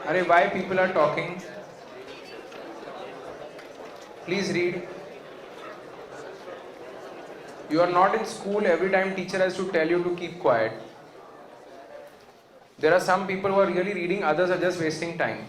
Arey, why people are talking? Please read. You are not in school every time teacher has to tell you to keep quiet. There are some people who are really reading, others are just wasting time.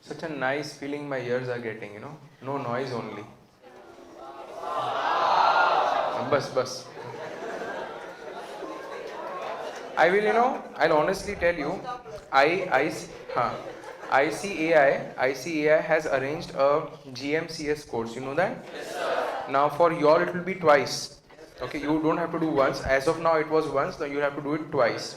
Such a nice feeling my ears are getting, No noise only. Bus. I will, I'll honestly tell you, ICAI has arranged a GMCS course. You know that? Now for your it will be twice. Okay, you don't have to do once. As of now it was once, now you have to do it twice.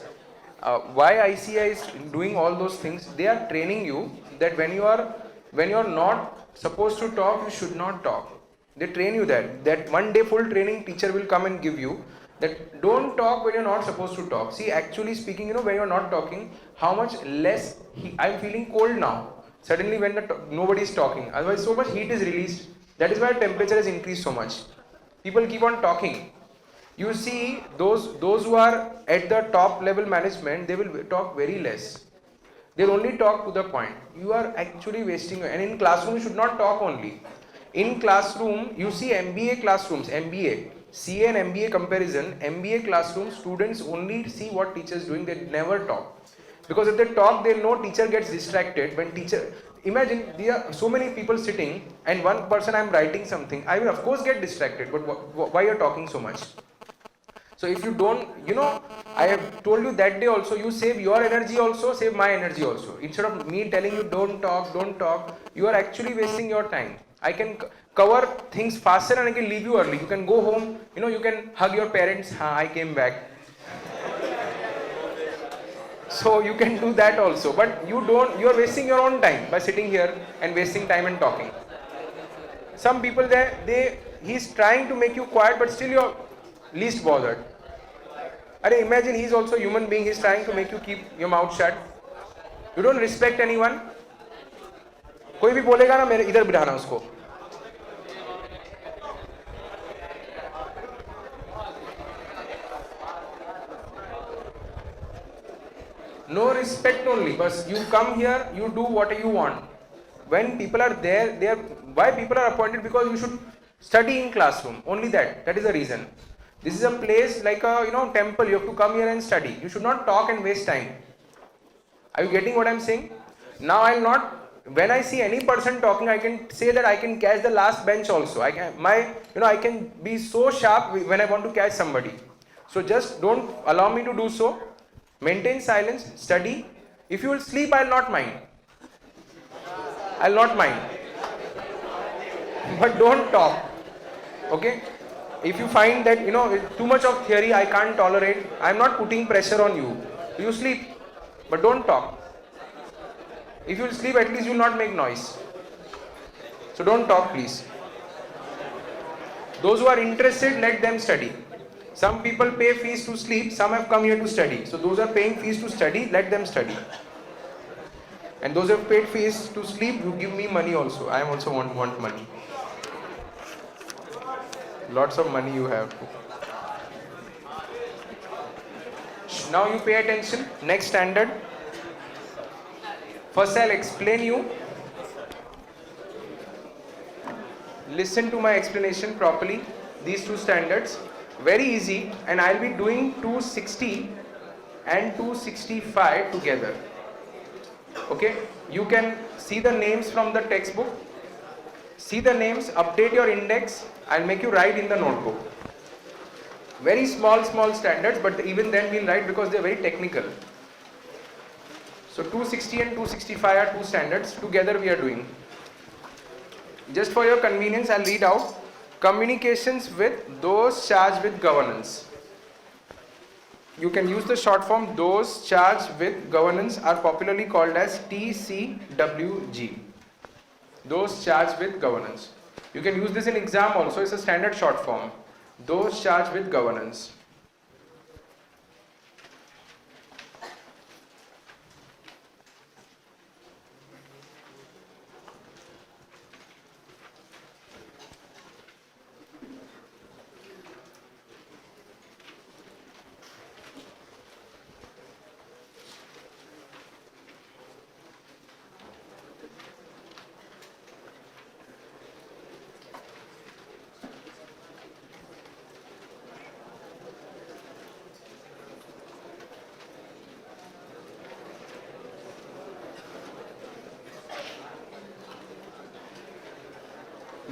Why ICI is doing all those things? They are training you that when you are not supposed to talk, you should not talk. They train you that 1 day full training teacher will come and give you, that don't talk when you're not supposed to talk. See, actually speaking, when you're not talking, how much less I'm feeling cold now. Suddenly when nobody is talking, otherwise so much heat is released. That is why temperature has increased so much. People keep on talking. You see, those who are at the top level management, they will talk very less. They'll only talk to the point. You are actually wasting, and in classroom you should not talk only. In classroom, you see MBA classrooms, MBA, CA and MBA comparison, MBA classroom students only see what teacher is doing, they never talk. Because if they talk, they know teacher gets distracted. When teacher, imagine there are so many people sitting and one person I'm writing something, I will of course get distracted, but why you're talking so much? So if you don't, I have told you that day also, you save your energy also, save my energy also. Instead of me telling you don't talk, you are actually wasting your time. I can cover things faster and I can leave you early. You can go home, you can hug your parents, I came back. So you can do that also, but you are wasting your own time by sitting here and wasting time and talking. Some people he's trying to make you quiet, but still you're least bothered. Imagine he's also a human being, he's trying to make you keep your mouth shut. You don't respect anyone. कोई भी बोलेगा ना मेरे इधर बिठाना उसको. No respect only, but you come here, you do what you want. When people are there, why people are appointed? Because you should study in classroom. Only that is the reason. This is a place like a temple. You have to come here and study. You should not talk and waste time. Are you getting what I'm saying? Now I'll not. When I see any person talking, I can say that I can catch the last bench also. I can be so sharp when I want to catch somebody. So just don't allow me to do so. Maintain silence, study. If you will sleep, I'll not mind. But don't talk. Okay? If you find that too much of theory I can't tolerate, I'm not putting pressure on you. You sleep, but don't talk. If you sleep, at least you will not make noise. So don't talk, please. Those who are interested, let them study. Some people pay fees to sleep, some have come here to study. So those are paying fees to study, let them study. And those who have paid fees to sleep, you give me money also. I also want money. Lots of money you have. Now you pay attention. Next standard. First I'll explain you. Listen to my explanation properly. These two standards. Very easy, and I'll be doing 260 and 265 together. Okay, you can see the names from the textbook. See the names, update your index. I'll make you write in the notebook. Very small standards, but even then we'll write because they're very technical. So 260 and 265 are two standards. Together we are doing. Just for your convenience, I'll read out. Communications with those charged with governance. You can use the short form. Those charged with governance are popularly called as TCWG. Those charged with governance. You can use this in exam also. It's a standard short form. Those charged with governance.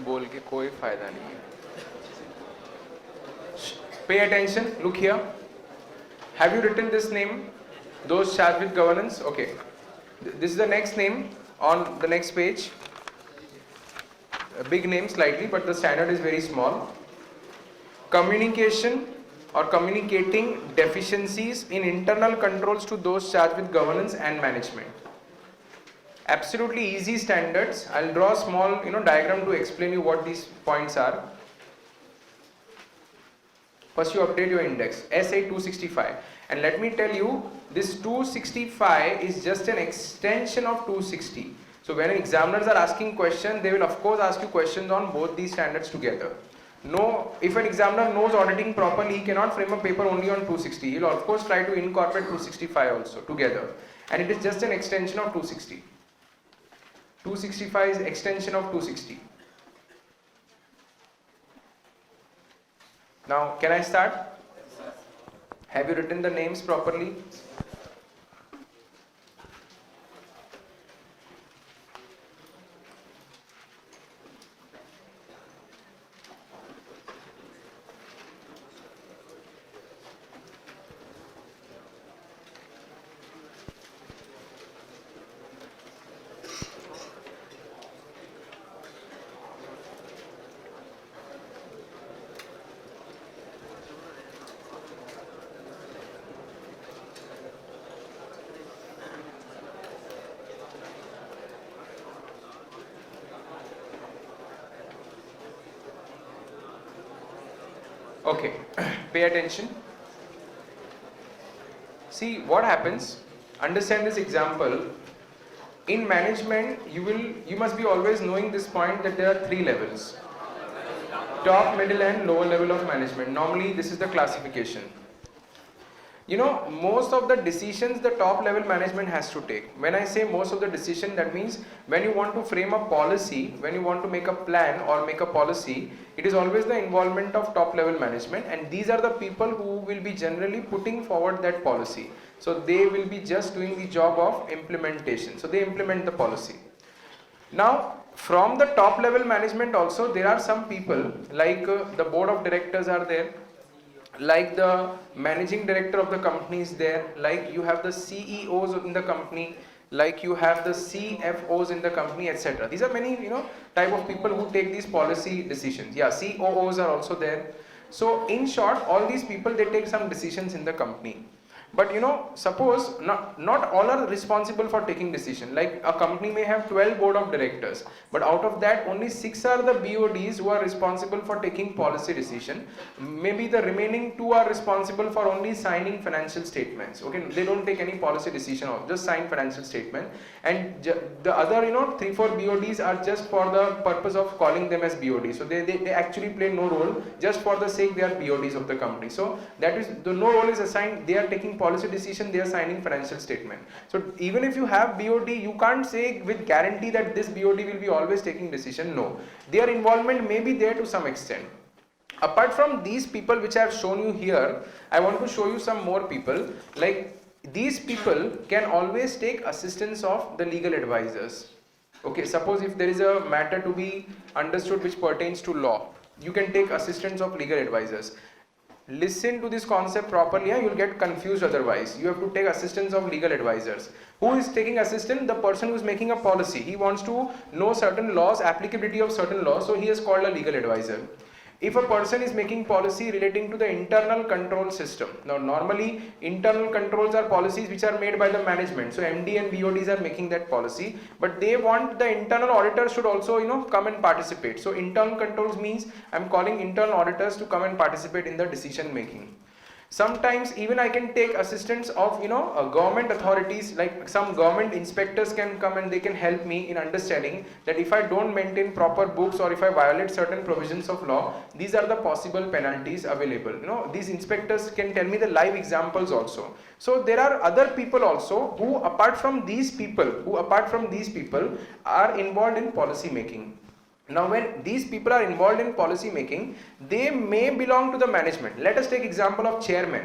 बोल के कोई फायदा नहीं है. Pay attention, look here. Have you written this name? Those charged with governance? Okay. This is the next name on the next page. A big name slightly, but the standard is very small. Communication or communicating deficiencies in internal controls to those charged with governance and management. Absolutely easy standards. I'll draw a small diagram to explain you what these points are. First you update your index SA 265, and let me tell you, this 265 is just an extension of 260. So when examiners are asking questions, they will of course ask you questions on both these standards together. No, if an examiner knows auditing properly, he cannot frame a paper only on 260. He will of course try to incorporate 265 also together, and it is just an extension of 260. 265 is extension of 260. Now, can I start? Have you written the names properly? Okay, pay attention. See what happens. Understand this example. In management, you must be always knowing this point that there are three levels: top, middle, and lower level of management. Normally, this is the classification. Most of the decisions the top level management has to take. When I say most of the decision, that means when you want to frame a policy, when you want to make a plan or make a policy, it is always the involvement of top level management, and these are the people who will be generally putting forward that policy. So they will be just doing the job of implementation. So they implement the policy. Now, from the top level management also, there are some people like the board of directors are there, like the managing director of the company is there, like you have the CEOs in the company, like you have the CFOs in the company, etc. These are many type of people who take these policy decisions. Yeah, COOs are also there. So in short, all these people, they take some decisions in the company. But suppose not all are responsible for taking decision. Like a company may have 12 board of directors, but out of that only 6 are the BODs who are responsible for taking policy decision. Maybe the remaining 2 are responsible for only signing financial statements. Okay, they don't take any policy decision or just sign financial statement, and the other 3-4 BODs are just for the purpose of calling them as BODs. So they actually play no role, just for the sake they are BODs of the company. So that is the no role is assigned. They are taking policy decision, they are signing financial statement. So even if you have BOD, you can't say with guarantee that this BOD will be always taking decision. No, their involvement may be there to some extent. Apart from these people which I have shown you here, I want to show you some more people. Like these people can always take assistance of the legal advisors. Okay, suppose if there is a matter to be understood which pertains to law, you can take assistance of legal advisors. Listen to this concept properly, you will get confused otherwise. You have to take assistance of legal advisors. Who is taking assistance? The person who is making a policy. He wants to know certain laws, applicability of certain laws, so he is called a legal advisor. If a person is making policy relating to the internal control system, now normally internal controls are policies which are made by the management, so MD and BODs are making that policy, but they want the internal auditors should also come and participate. So internal controls means I'm calling internal auditors to come and participate in the decision making. Sometimes even I can take assistance of government authorities, like some government inspectors can come and they can help me in understanding that if I don't maintain proper books or if I violate certain provisions of law, these are the possible penalties available. These inspectors can tell me the live examples also. So there are other people also who apart from these people are involved in policy making. Now when these people are involved in policy making, they may belong to the management. Let us take example of chairman.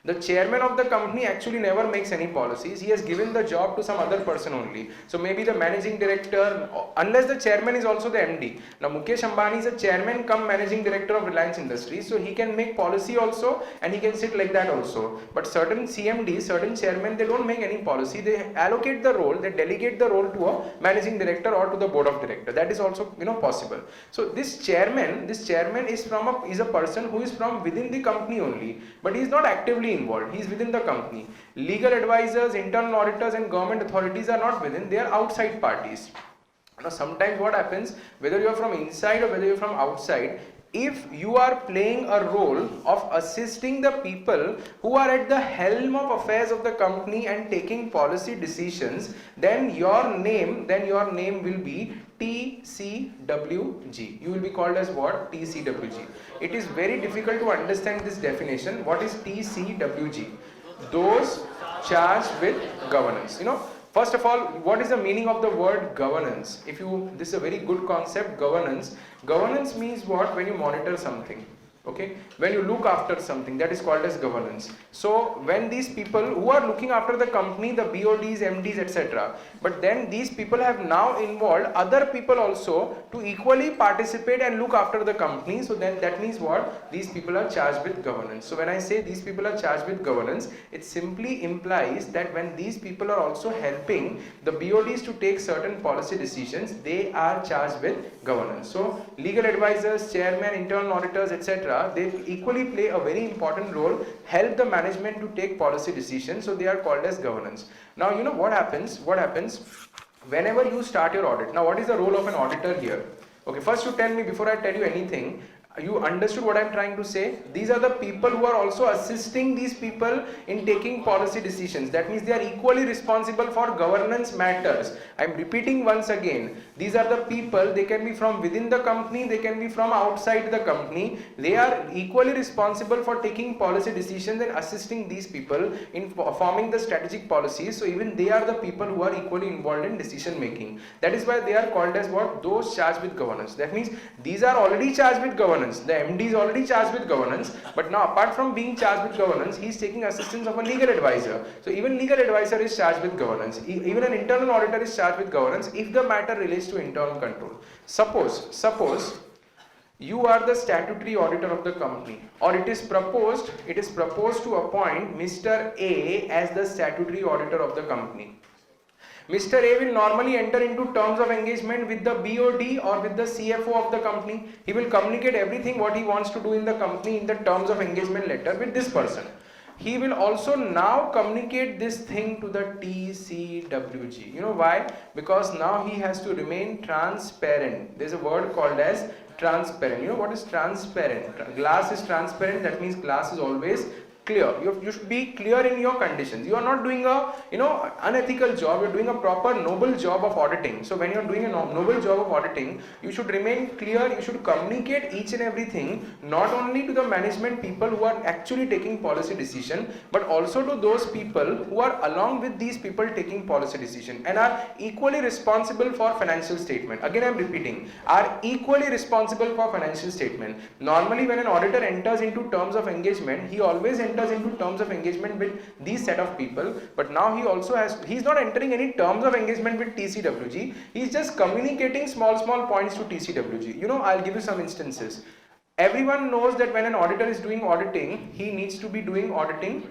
The chairman of the company actually never makes any policies. He has given the job to some other person only. So maybe the managing director, unless the chairman is also the MD. Now Mukesh Ambani is a chairman come managing director of Reliance Industries, so he can make policy also and he can sit like that also. But certain CMDs, certain chairmen, they don't make any policy. They allocate the role, they delegate the role to a managing director or to the board of director. That is also possible. So this chairman is a person who is from within the company only, but he is not actively involved. He is within the company. Legal advisors, internal auditors and government authorities are not within, they are outside parties. Now sometimes what happens, whether you are from inside or whether you are from outside, if you are playing a role of assisting the people who are at the helm of affairs of the company and taking policy decisions, then your name will be TCWG. You will be called as what? TCWG. It is very difficult to understand this definition. What is TCWG? Those charged with governance. First of all, what is the meaning of the word governance? This is a very good concept, governance. Governance means what? When you monitor something. Okay, when you look after something, that is called as governance. So when these people who are looking after the company, the BODs, MDs, etc., but then these people have now involved other people also to equally participate and look after the company. So then that means what? These people are charged with governance. So when I say these people are charged with governance, it simply implies that when these people are also helping the BODs to take certain policy decisions, they are charged with governance. So legal advisors, chairman, internal auditors, etc., they equally play a very important role, help the management to take policy decisions, so they are called as governance. Now what happens whenever you start your audit. Now what is the role of an auditor here? Okay, first you tell me, before I tell you anything, you understood what I am trying to say? These are the people who are also assisting these people in taking policy decisions. That means they are equally responsible for governance matters. I am repeating once again. These are the people, they can be from within the company, they can be from outside the company. They are equally responsible for taking policy decisions and assisting these people in forming the strategic policies. So even they are the people who are equally involved in decision making. That is why they are called as what? Those charged with governance. That means these are already charged with governance. The MD is already charged with governance, but now apart from being charged with governance, he is taking assistance of a legal advisor. So even legal advisor is charged with governance. Even an internal auditor is charged with governance if the matter relates to internal control. Suppose you are the statutory auditor of the company, or it is proposed to appoint Mr. A as the statutory auditor of the company. Mr. A will normally enter into terms of engagement with the BOD or with the CFO of the company. He will communicate everything what he wants to do in the company in the terms of engagement letter with this person. he will also now communicate this thing to the TCWG. You know why? Because now he has to remain transparent. There's a word called as transparent. You know what is transparent? Glass is transparent, that means glass is always clear. You should be clear in your conditions. You are not doing a unethical job, you're doing a proper noble job of auditing. So when you're doing a noble job of auditing, you should remain clear, you should communicate each and everything, not only to the management people who are actually taking policy decision, but also to those people who are along with these people taking policy decision and are equally responsible for financial statement. Again I'm repeating, are equally responsible for financial statement. Normally when an auditor enters into terms of engagement, he always enters into terms of engagement with these set of people, but now he's not entering any terms of engagement with TCWG, he's just communicating small points to TCWG. You know, I'll give you some instances. Everyone knows that when an auditor is doing auditing, he needs to be doing auditing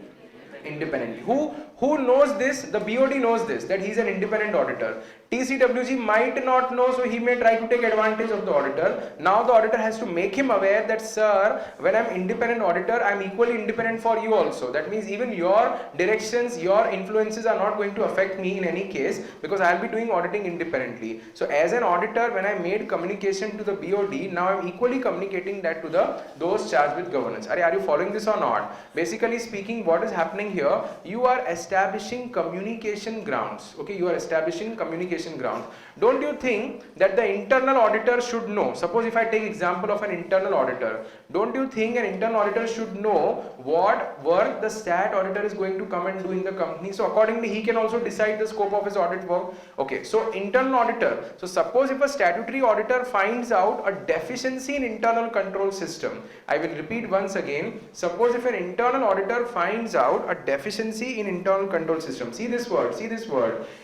independently. Who knows this? The BOD knows this, that he's an independent auditor. TCWG might not know, so he may try to take advantage of the auditor. Now the auditor has to make him aware that, sir, when I'm independent auditor, I'm equally independent for you also. That means even your directions, your influences are not going to affect me in any case, because I'll be doing auditing independently. So as an auditor, when I made communication to the BOD, now I'm equally communicating that to those charged with governance. Are you following this or not? Basically speaking, what is happening here, you are establishing communication grounds. Okay, you are establishing communication ground. Don't you think that the internal auditor should know? Suppose if I take example of an internal auditor, don't you think an internal auditor should know what work the stat auditor is going to come and do in the company? So accordingly he can also decide the scope of his audit work. Okay, so internal auditor. So suppose if a statutory auditor finds out a deficiency in internal control system, I will repeat once again, suppose if an internal auditor finds out a deficiency in internal control system, see this word,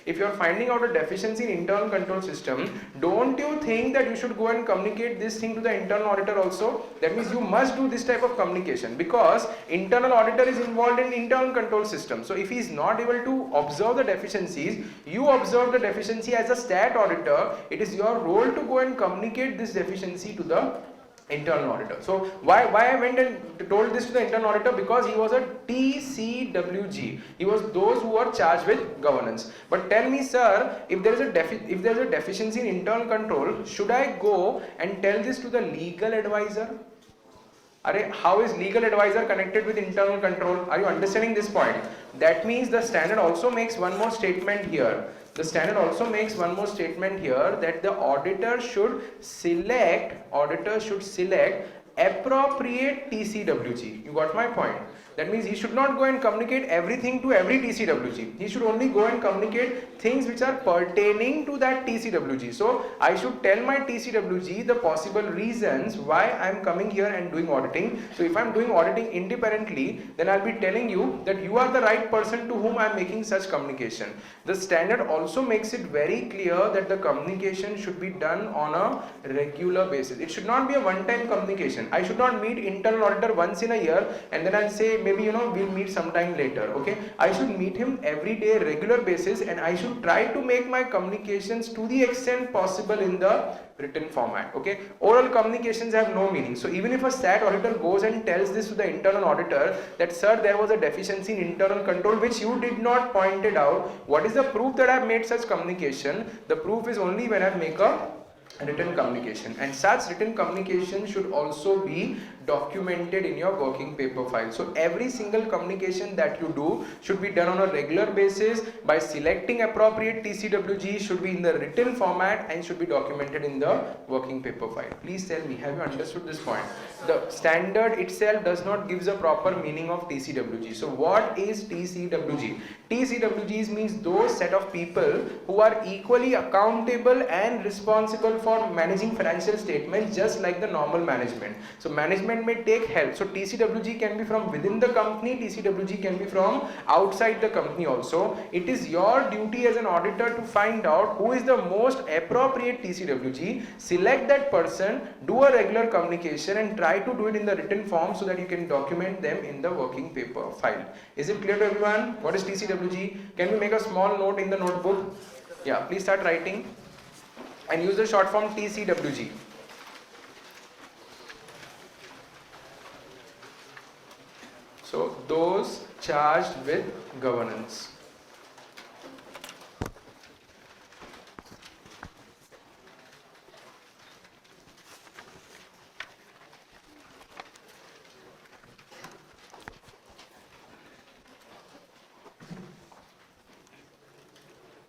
if you are finding out a deficiency in internal control system, don't you think that you should go and communicate this thing to the internal auditor also? That means you must do this type of communication, because internal auditor is involved in internal control system. So if he is not able to observe the deficiencies, you observe the deficiency as a stat auditor, it is your role to go and communicate this deficiency to the internal auditor. So why I went and told this to the internal auditor? Because he was a TCWG. He was those who are charged with governance. But tell me, sir, if there is a deficiency in internal control, should I go and tell this to the legal advisor? How is legal advisor connected with internal control? Are you understanding this point? That means the standard also makes one more statement here. The standard also makes one more statement here, that the auditor should select appropriate TCWG. You got my point? That means he should not go and communicate everything to every TCWG. He should only go and communicate things which are pertaining to that TCWG. So I should tell my TCWG the possible reasons why I am coming here and doing auditing. So if I am doing auditing independently, then I'll be telling you that you are the right person to whom I am making such communication. The standard also makes it very clear that the communication should be done on a regular basis. It should not be a one-time communication. I should not meet internal auditor once in a year and then I'll say, maybe we'll meet sometime later. Okay, I should meet him every day, regular basis, and I should try to make my communications to the extent possible in the written format. Okay, oral communications have no meaning. So even if a stat auditor goes and tells this to the internal auditor that, sir, there was a deficiency in internal control which you did not point it out, what is the proof that I have made such communication? The proof is only when I make a written communication, and such written communication should also be documented in your working paper file. So every single communication that you do should be done on a regular basis by selecting appropriate TCWG, should be in the written format and should be documented in the working paper file. Please tell me, have you understood this point? The standard itself does not give the proper meaning of TCWG. So what is TCWG? TCWGs means those set of people who are equally accountable and responsible for managing financial statements just like the normal management. So management may take help. So TCWG can be from within the company, TCWG can be from outside the company also. It is your duty as an auditor to find out who is the most appropriate TCWG, select that person, do a regular communication and try to do it in the written form so that you can document them in the working paper file. Is it clear to everyone? What is TCWG? Can we make a small note in the notebook? Yeah, please start writing and use the short form TCWG. So those charged with governance.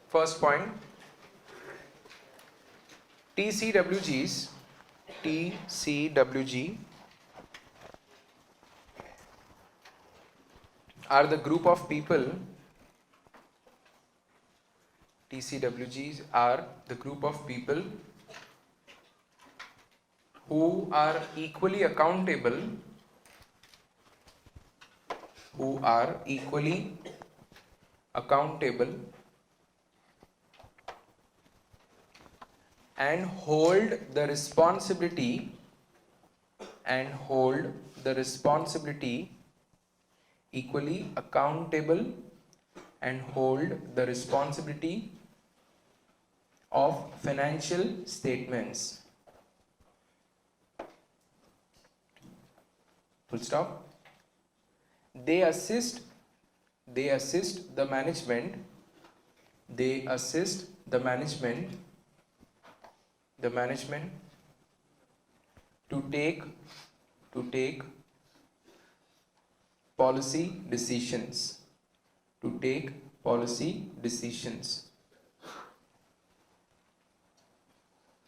First point, TCWGs are the group of people. TCWGs are the group of people who are equally accountable, and hold the responsibility equally accountable and hold the responsibility of financial statements. Full stop. They assist the management to take policy decisions.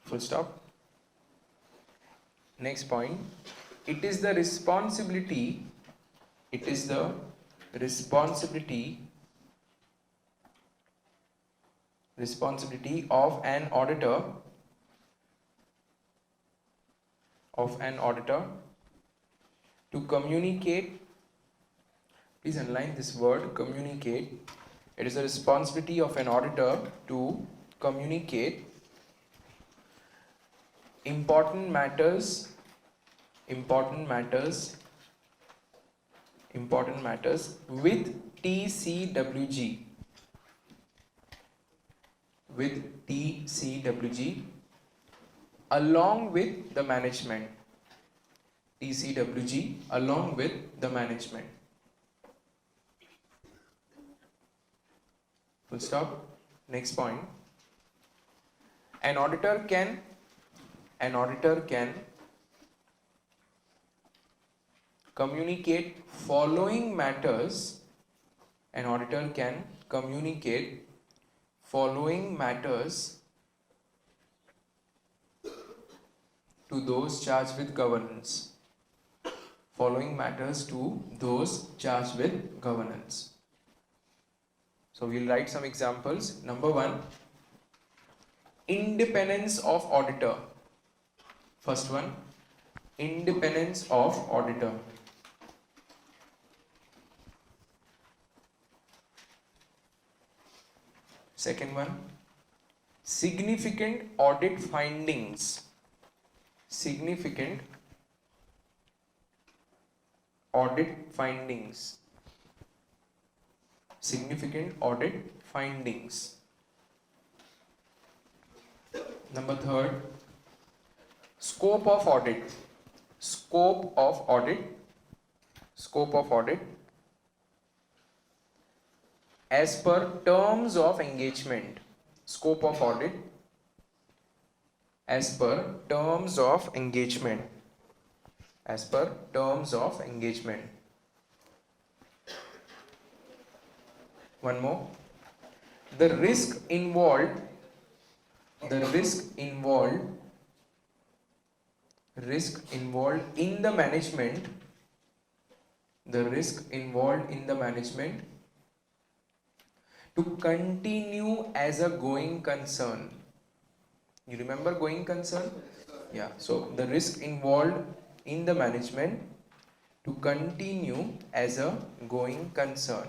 Full stop. Next point, it is the responsibility of an auditor to communicate. Please underline this word, communicate. It is the responsibility of an auditor to communicate important matters with TCWG along with the management. Full stop. Next point, an auditor can communicate following matters to those charged with governance. So we'll write some examples. Number 1, independence of auditor. First one, independence of auditor. Second one, significant audit findings. Number 3, scope of audit. As per terms of engagement. As per terms of engagement. One more. The risk involved in the management. To continue as a going concern. You remember going concern? Yeah. So the risk involved in the management to continue as a going concern.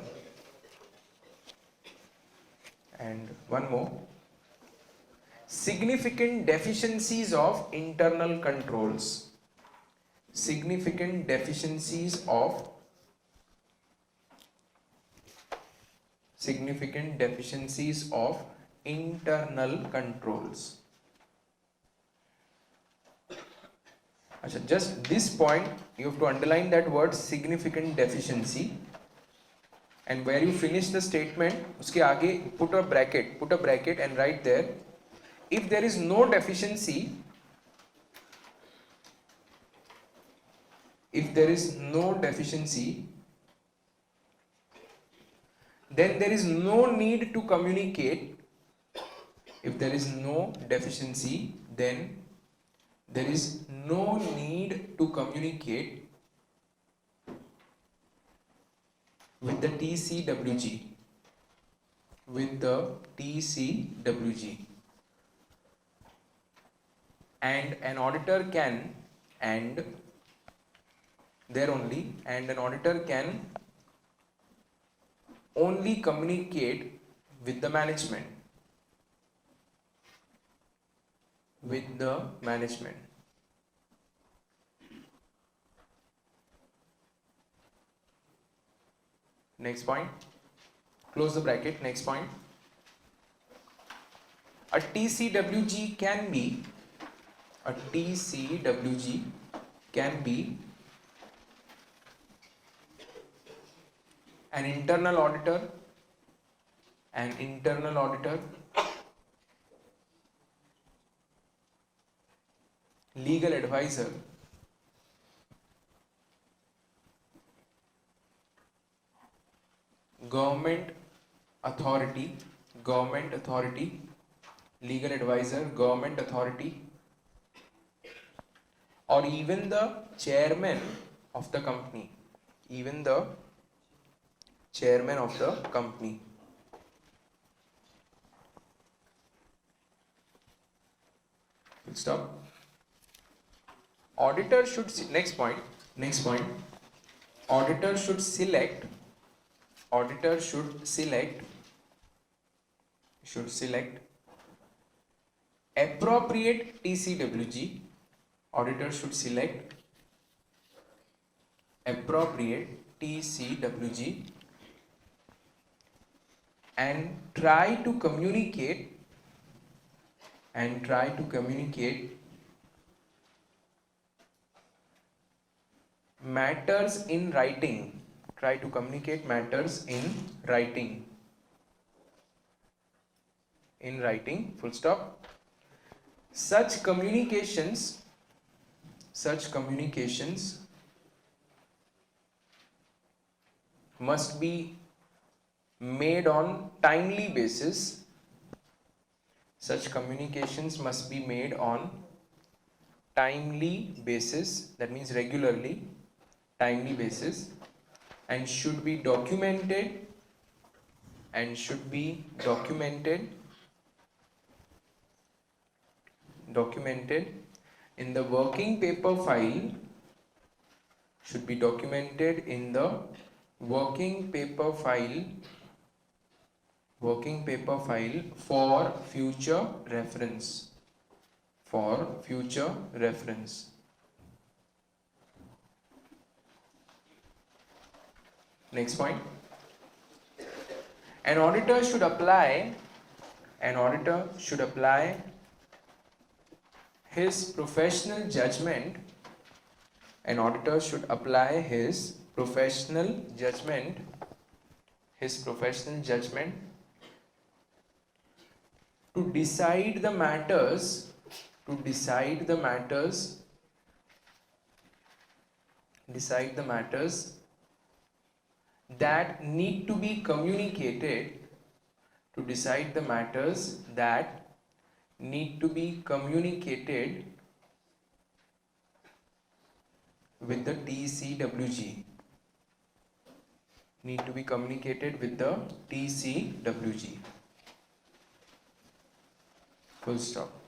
And one more. Significant deficiencies of internal controls. Internal controls. Just this point, you have to underline that word significant deficiency. and where you finish the statement, उसके आगे put a bracket and write there, if there is no deficiency, then there is no need to communicate. If there is no deficiency, then there is no need to communicate with the TCWG. And an auditor can, and an auditor can only communicate with the management. Next point, close the bracket. Next point, a TCWG can be an internal auditor, legal advisor, government authority, legal advisor, government authority, or even the chairman of the company. Full stop. Auditor should, next point, auditor should select appropriate TCWG. Auditor should select appropriate TCWG and try to communicate matters in writing. Full stop. Such communications must be made on timely basis. That means regularly, timely basis, and should be documented in the working paper file, for future reference. Next point, an auditor should apply his professional judgment to decide the matters that need to be communicated with the TCWG. Full stop.